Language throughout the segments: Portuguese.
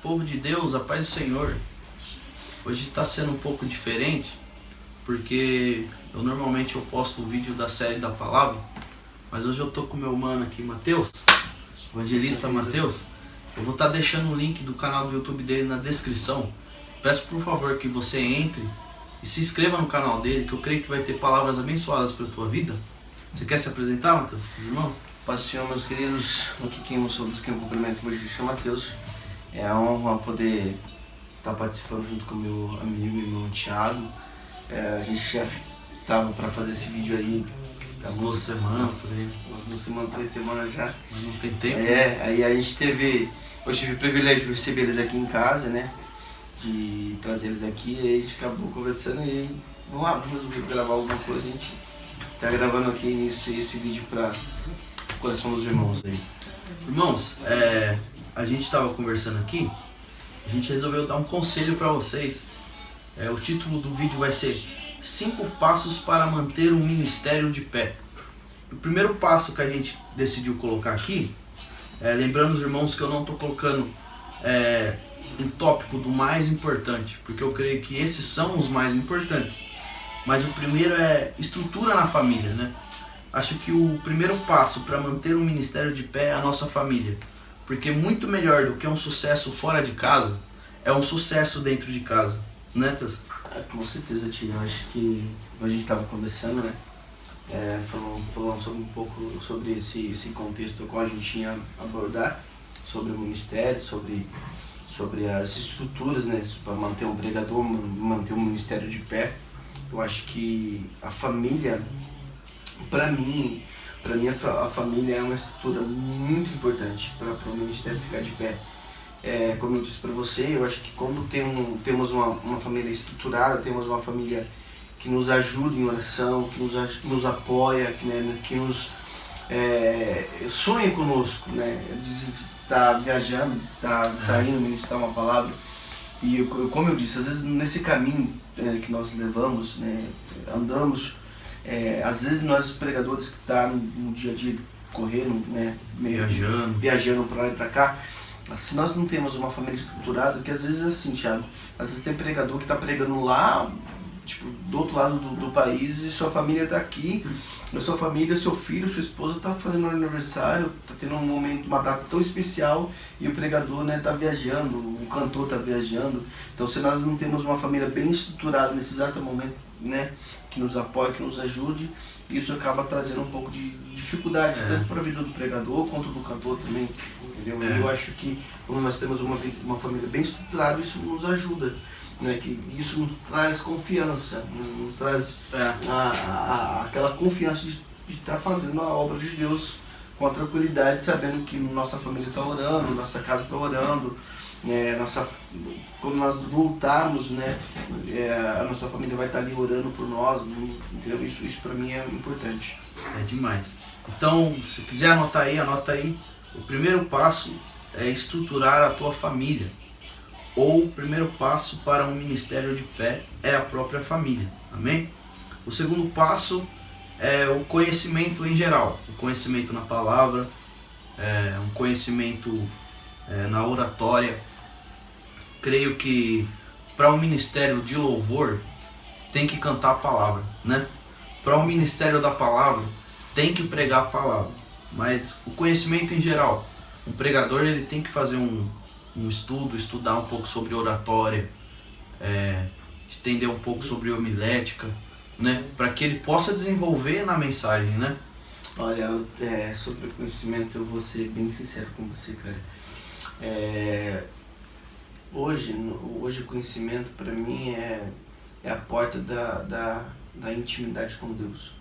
Povo de Deus, a paz do Senhor. Hoje está sendo um pouco diferente, porque normalmente eu posto o vídeo da série da palavra, mas hoje eu tô com meu mano aqui, Matheus, evangelista Matheus. Eu vou estar deixando o link do canal do YouTube dele na descrição. Peço por favor que você entre e se inscreva no canal dele, que eu creio que vai ter palavras abençoadas para a tua vida. Você quer se apresentar, Matheus, os irmãos? Paz do Senhor, meus queridos, aqui quem eu sou dos que eu cumprimento o evangelista Matheus. É a honra poder estar participando junto com o meu amigo e irmão Thiago. A gente já estava para fazer esse vídeo aí há 2 semanas, por aí. umas 2 semanas, 3 semanas já. Mas não tem tempo. Aí a gente eu tive o privilégio de receber eles aqui em casa, né? De trazer eles aqui, e aí a gente acabou conversando e vamos resolver gravar alguma coisa. A gente tá gravando aqui esse vídeo para o coração dos irmãos aí. Irmãos, a gente estava conversando aqui, a gente resolveu dar um conselho para vocês. O título do vídeo vai ser 5 passos para manter um ministério de pé. O primeiro passo que a gente decidiu colocar aqui, lembrando os irmãos que eu não estou colocando um tópico do mais importante, porque eu creio que esses são os mais importantes. Mas o primeiro é estrutura na família, né? Acho que o primeiro passo para manter um ministério de pé é a nossa família. Porque muito melhor do que um sucesso fora de casa, é um sucesso dentro de casa, né, Tess? Com certeza, Tio. Eu acho que a gente estava conversando, né? Falando sobre um pouco sobre esse contexto qual a gente tinha abordar, sobre o ministério, sobre as estruturas, né? Para manter um pregador, manter um ministério de pé. Eu acho que a família, para mim a família é uma estrutura muito importante para o ministério ficar de pé. Como eu disse para você, eu acho que quando temos uma família estruturada, temos uma família que nos ajuda em oração, que nos apoia, que nos sonha conosco, né? Tá viajando, tá saindo, ministrar uma palavra. E como eu disse, às vezes nesse caminho que nós levamos, né, andamos, às vezes nós pregadores que tá no dia a dia correndo, né, viajando para lá e para cá, se nós não temos uma família estruturada, que às vezes é assim, Thiago, às vezes tem pregador que está pregando lá, tipo, do outro lado do país, e sua família está aqui, a sua família, seu filho, sua esposa está fazendo um aniversário, está tendo um momento, uma data tão especial, e o pregador, né, está viajando, o cantor está viajando. Então, se nós não temos uma família bem estruturada nesse exato momento, né, que nos apoie, que nos ajude, isso acaba trazendo um pouco de dificuldade, tanto para a vida do pregador quanto do cantor também, entendeu? Eu acho que quando nós temos uma família bem estruturada, isso nos ajuda, né? Que isso nos traz confiança, nos traz aquela confiança de estar fazendo a obra de Deus com a tranquilidade, sabendo que nossa família está orando, nossa casa está orando, quando nós voltarmos, né, a nossa família vai estar ali orando por nós, entendeu? Isso para mim é importante. É demais. Então, se quiser anotar aí, anota aí. O primeiro passo é estruturar a tua família. Ou o primeiro passo para um ministério de pé é a própria família. Amém? O segundo passo é o conhecimento em geral. O conhecimento na palavra, um conhecimento na oratória. Creio que para um ministério de louvor tem que cantar a palavra, né? Para um ministério da palavra tem que pregar a palavra. Mas o conhecimento em geral, um pregador ele tem que fazer um estudo, estudar um pouco sobre oratória, entender um pouco sobre homilética, né? Para que ele possa desenvolver na mensagem, né? Olha, sobre o conhecimento eu vou ser bem sincero com você, cara. Hoje o conhecimento para mim é a porta da intimidade com Deus.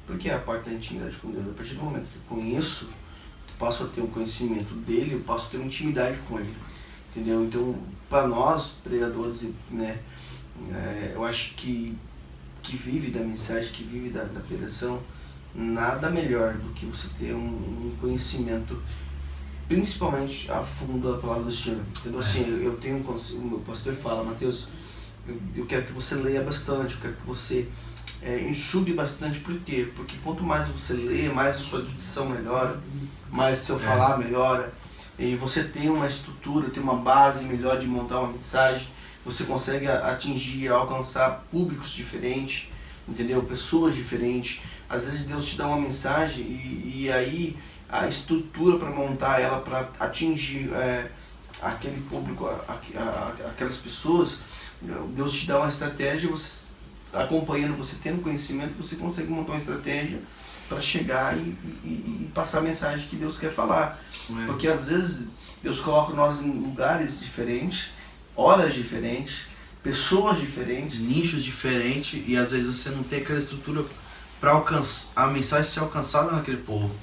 Por que é a porta da intimidade com Deus? A partir do momento que eu conheço, eu passo a ter um conhecimento dele, eu passo a ter uma intimidade com ele, entendeu? Então, para nós, pregadores, né, eu acho que vive da mensagem, que vive da pregação, nada melhor do que você ter um conhecimento, principalmente a fundo da palavra do Senhor. Então, assim, eu tenho o meu pastor fala, Matheus, eu quero que você leia bastante, eu quero que você enxugue bastante. Por quê? Porque quanto mais você lê, mais a sua dicção melhora, mais seu falar melhora, e você tem uma estrutura, tem uma base melhor de montar uma mensagem, você consegue atingir, alcançar públicos diferentes, entendeu? Pessoas diferentes. Às vezes Deus te dá uma mensagem e aí a estrutura para montar ela, para atingir aquele público, aquelas pessoas, Deus te dá uma estratégia, você acompanhando, você tendo conhecimento, você consegue montar uma estratégia para chegar e passar a mensagem que Deus quer falar. Porque às vezes Deus coloca nós em lugares diferentes, horas diferentes, pessoas diferentes, nichos diferentes, e às vezes você não tem aquela estrutura para alcançar a mensagem ser alcançada naquele povo,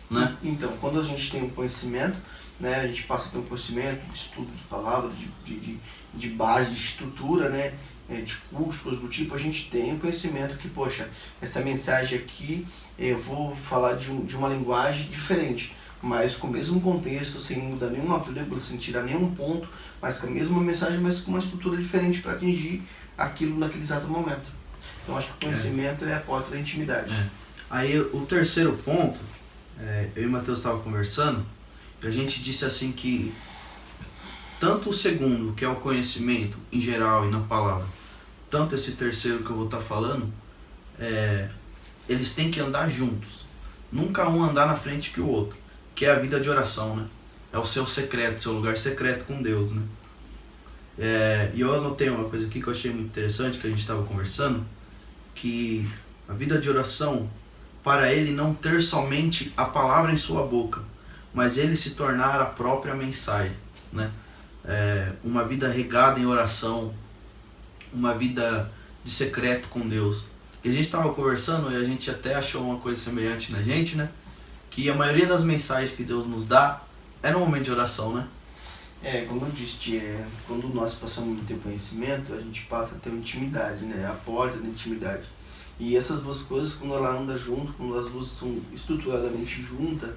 né? Então, quando a gente tem um conhecimento, né, a gente passa a ter um conhecimento de estudo de palavras, de base, de estrutura, né, de cursos, coisas do tipo, a gente tem um conhecimento que, poxa, essa mensagem aqui eu vou falar de uma linguagem diferente, mas com o mesmo contexto, sem mudar nenhuma vírgula, sem tirar nenhum ponto, mas com a mesma mensagem, mas com uma estrutura diferente para atingir aquilo naquele exato momento. Então acho que o conhecimento é a porta da intimidade. Aí o terceiro ponto, eu e o Matheus estavam conversando, e a gente disse assim que tanto o segundo, que é o conhecimento em geral e na palavra, tanto esse terceiro que eu vou estar falando, eles têm que andar juntos. Nunca um andar na frente que o outro, que é a vida de oração, né? É o seu secreto, seu lugar secreto com Deus, né? E eu anotei uma coisa aqui que eu achei muito interessante, que a gente estava conversando, que a vida de oração, para ele não ter somente a palavra em sua boca, mas ele se tornar a própria mensagem, né? Uma vida regada em oração, uma vida de secreto com Deus. E a gente estava conversando e a gente até achou uma coisa semelhante na gente, né? Que a maioria das mensagens que Deus nos dá é no momento de oração, né? Como eu disse, quando nós passamos a ter conhecimento, a gente passa a ter uma intimidade, né? A porta da intimidade. E essas duas coisas, quando ela anda junto, quando as duas são estruturadamente juntas,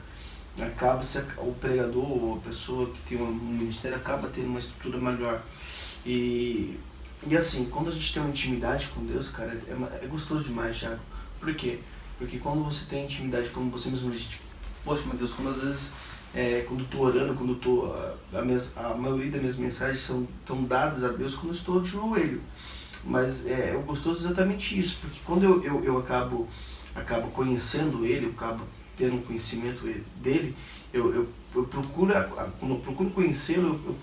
acaba o pregador ou a pessoa que tem um ministério acaba tendo uma estrutura melhor. E assim, quando a gente tem uma intimidade com Deus, cara, é gostoso demais, Thiago. Por quê? Porque quando você tem intimidade, como você mesmo disse, tipo, poxa, meu Deus, quando às vezes, quando eu estou orando, quando eu estou, a maioria das minhas mensagens estão dadas a Deus quando eu estou de joelho. Mas o gostoso é exatamente isso, porque quando eu acabo conhecendo Ele, eu acabo tendo um conhecimento dele, eu procuro, quando eu procuro conhecê-lo,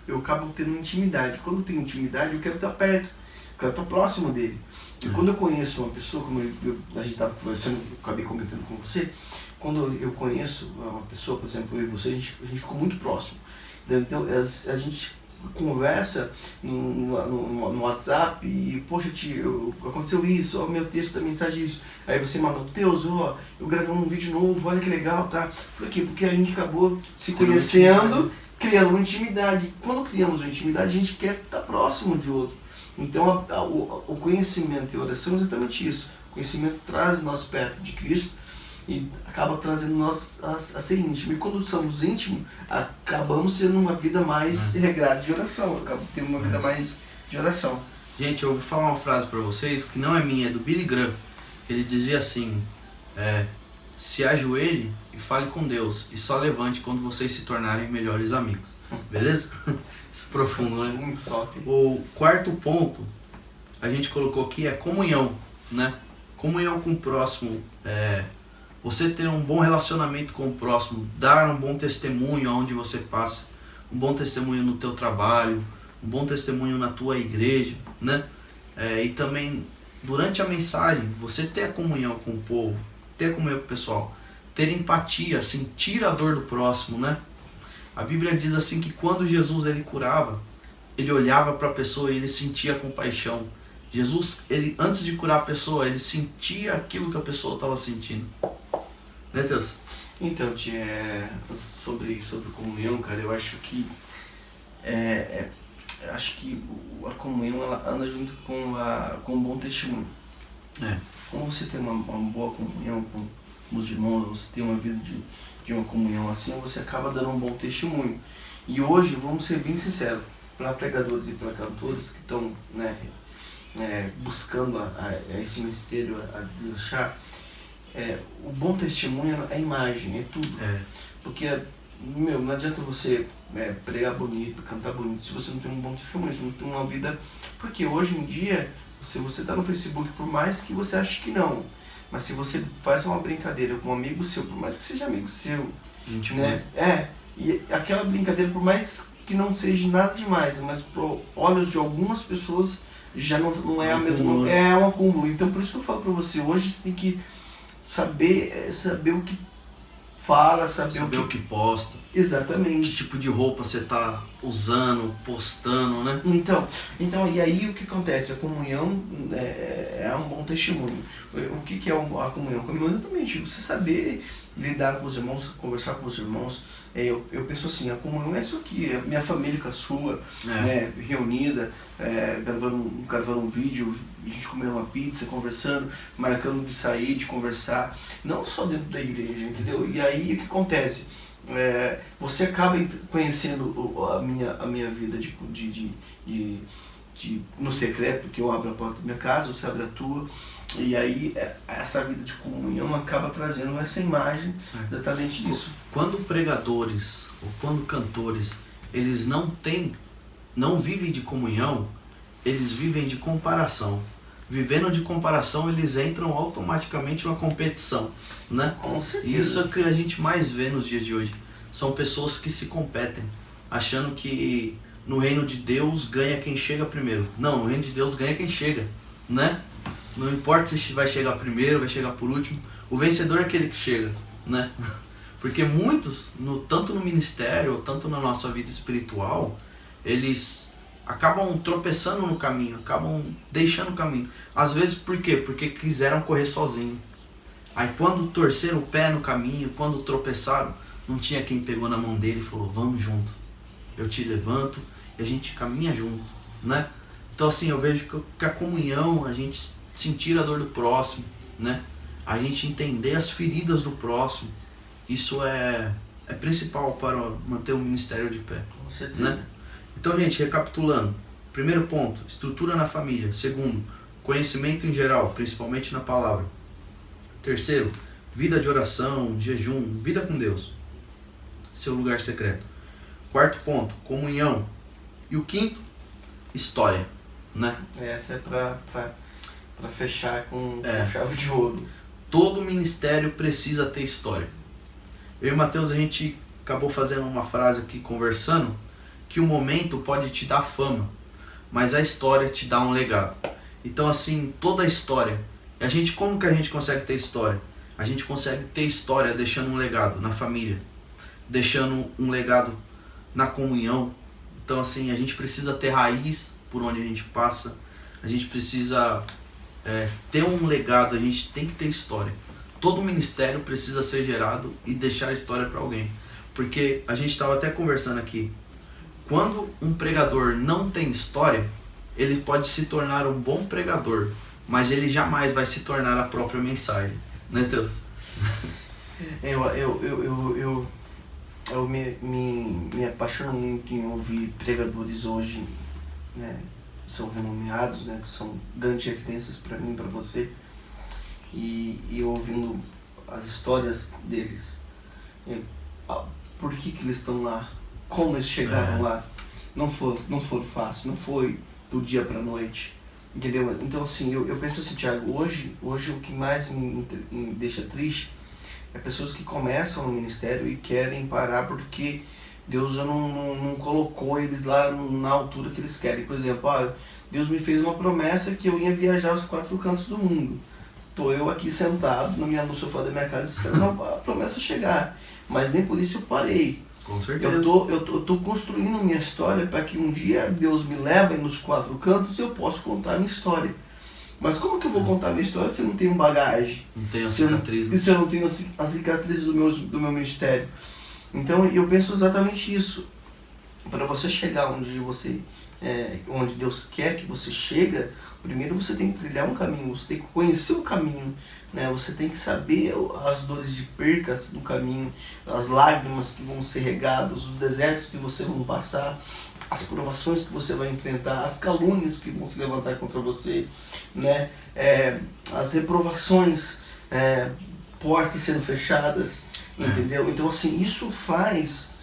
eu acabo tendo intimidade. Quando eu tenho intimidade, eu quero estar perto, eu quero estar próximo dele. E quando eu conheço uma pessoa, como a gente estava conversando, eu acabei comentando com você, quando eu conheço uma pessoa, por exemplo, eu e você, a gente ficou muito próximo. Então a gente conversa no WhatsApp e, poxa tio, aconteceu isso, ó, meu texto da mensagem isso. Aí você manda, Deus, ó, eu gravei um vídeo novo, olha que legal, tá? Por quê? Porque a gente acabou se conhecendo, criando uma intimidade. Quando criamos uma intimidade, a gente quer estar próximo de outro. Então o conhecimento e a oração é exatamente isso. O conhecimento traz nós perto de Cristo e acaba trazendo nós a ser íntimo. E quando somos íntimos, acabamos tendo uma vida mais regrada de oração, acabamos tendo uma vida mais de oração. Gente, eu vou falar uma frase para vocês que não é minha, é do Billy Graham. Ele dizia assim, se ajoelhe e fale com Deus, e só levante quando vocês se tornarem melhores amigos. Beleza? Isso é profundo, né? Muito top. O quarto ponto, a gente colocou aqui, é comunhão, né? Comunhão com o próximo, você ter um bom relacionamento com o próximo, dar um bom testemunho aonde você passa, um bom testemunho no teu trabalho, um bom testemunho na tua igreja, né? E também, durante a mensagem, você ter a comunhão com o povo, ter a comunhão com o pessoal, ter empatia, sentir a dor do próximo, né? A Bíblia diz assim que quando Jesus ele curava, ele olhava para a pessoa e ele sentia compaixão. Jesus, ele, antes de curar a pessoa, ele sentia aquilo que a pessoa estava sentindo. Né, Deus? Então, tia, sobre comunhão, cara, eu acho que a comunhão ela anda junto com um bom testemunho. Quando você tem uma boa comunhão com os irmãos, você tem uma vida de uma comunhão assim, você acaba dando um bom testemunho. E hoje, vamos ser bem sinceros, para pregadores e para cantores que estão buscando esse ministério a deslanchar, o bom testemunho é a imagem, é tudo. Porque não adianta você pregar bonito, cantar bonito, se você não tem um bom testemunho, se não tem uma vida... Porque hoje em dia, se você tá no Facebook, por mais que você ache que não, mas se você faz uma brincadeira com um amigo seu, por mais que seja amigo seu, né? E aquela brincadeira, por mais que não seja nada demais, mas pro olhos de algumas pessoas já não é a mesma, é um acúmulo. Então por isso que eu falo pra você, hoje você tem que saber o que fala, saber o que posta. Exatamente. Que tipo de roupa você tá usando, postando, né? Então, e aí o que acontece? A comunhão é um bom testemunho. O que é a comunhão? A comunhão é exatamente você saber lidar com os irmãos, conversar com os irmãos. Eu penso assim, a comunhão é isso aqui, é minha família com a sua, né, reunida, gravando um vídeo, a gente comendo uma pizza, conversando, marcando de sair, de conversar, não só dentro da igreja, entendeu? E aí o que acontece? Você acaba conhecendo a minha vida no secreto, que eu abro a porta da minha casa, você abre a tua, e aí essa vida de comunhão acaba trazendo essa imagem exatamente disso. Quando pregadores ou quando cantores, eles não vivem de comunhão, eles vivem de comparação. Vivendo de comparação, eles entram automaticamente numa competição, né? Com certeza. Isso é o que a gente mais vê nos dias de hoje. São pessoas que se competem, achando que no reino de Deus ganha quem chega primeiro. Não, no reino de Deus ganha quem chega, né? Não importa se vai chegar primeiro, vai chegar por último. O vencedor é aquele que chega, né? Porque muitos, tanto no ministério, tanto na nossa vida espiritual, eles acabam tropeçando no caminho, acabam deixando o caminho. Às vezes por quê? Porque quiseram correr sozinho. Aí quando torceram o pé no caminho, quando tropeçaram, não tinha quem pegou na mão dele e falou, vamos junto. Eu te levanto e a gente caminha junto, né? Então assim, eu vejo que a comunhão, a gente sentir a dor do próximo, né? A gente entender as feridas do próximo, isso é principal para manter o ministério de pé. Com certeza. Né? Então, gente, recapitulando. Primeiro ponto, estrutura na família. Segundo, conhecimento em geral, principalmente na palavra. Terceiro, vida de oração, jejum, vida com Deus. Seu lugar secreto. Quarto ponto, comunhão. E o quinto, história, né? Essa é pra fechar com chave de ouro. Todo ministério precisa ter história. Eu e o Matheus, a gente acabou fazendo uma frase aqui, conversando, que o momento pode te dar fama, mas a história te dá um legado. Então, assim, toda a história. Como que a gente consegue ter história? A gente consegue ter história deixando um legado na família, deixando um legado na comunhão. Então, assim, a gente precisa ter raiz por onde a gente passa, a gente precisa ter um legado, a gente tem que ter história. Todo ministério precisa ser gerado e deixar história para alguém. Porque a gente estava até conversando aqui, quando um pregador não tem história, ele pode se tornar um bom pregador, mas ele jamais vai se tornar a própria mensagem, né, Deus? Eu me apaixono muito em ouvir pregadores hoje, né, que são renomeados, né, que são grandes referências para mim e para você, e ouvindo as histórias deles, por que eles estão lá, como eles chegaram lá. Não foi fácil, não foi do dia para noite, entendeu? Então assim, eu penso assim, Thiago, hoje o que mais me deixa triste é pessoas que começam no ministério e querem parar porque Deus não colocou eles lá na altura que eles querem. Por exemplo, Deus me fez uma promessa que eu ia viajar aos 4 cantos do mundo. Tô eu aqui sentado no sofá da minha casa esperando a promessa chegar, mas nem por isso eu parei. Com certeza. Eu tô construindo minha história para que um dia Deus me leve nos 4 cantos e eu possa contar a minha história. Mas como que eu vou contar a minha história se eu não tenho bagagem? Não tenho a cicatriz. Se eu não tenho as cicatrizes do meu ministério? Então eu penso exatamente isso. Para você chegar onde Deus quer que você chegue, primeiro você tem que trilhar um caminho, você tem que conhecer o caminho, né? Você tem que saber as dores de percas do caminho, as lágrimas que vão ser regadas, os desertos que você vai passar, as provações que você vai enfrentar, as calúnias que vão se levantar contra você, né? As reprovações portas sendo fechadas, entendeu? Então assim, isso faz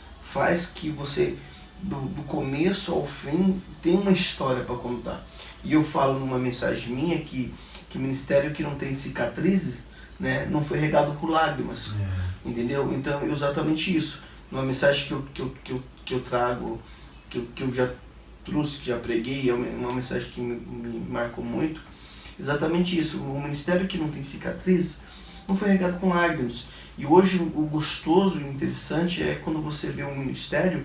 que você, do começo ao fim, tem uma história para contar. E eu falo numa mensagem minha que ministério que não tem cicatrizes, né, não foi regado por lágrimas, entendeu? Então, exatamente isso. Uma mensagem que eu trago, que eu já trouxe, que já preguei, é uma mensagem que me marcou muito, exatamente isso. O ministério que não tem cicatrizes não foi regado com lágrimas. E hoje o gostoso e interessante é quando você vê um ministério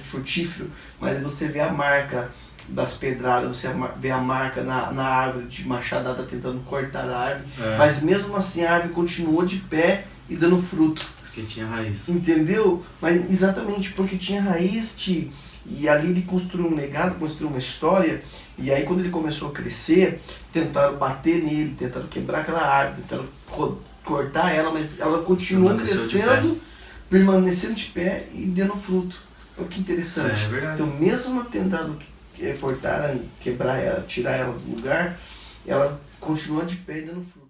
frutífero, mas você vê a marca das pedradas, você vê a marca na árvore de machadada tentando cortar a árvore, mas mesmo assim a árvore continuou de pé e dando fruto. Porque tinha raiz. Entendeu? Mas exatamente porque tinha raiz, e ali ele construiu um legado, construiu uma história, e aí quando ele começou a crescer, tentaram bater nele, tentaram quebrar aquela árvore, tentaram cortar ela, mas ela continuou crescendo, permanecendo de pé e dando fruto. Olha que interessante. É verdade. Então mesmo tentando cortar, quebrar ela, tirar ela do lugar, ela continua de pé e dando fruto.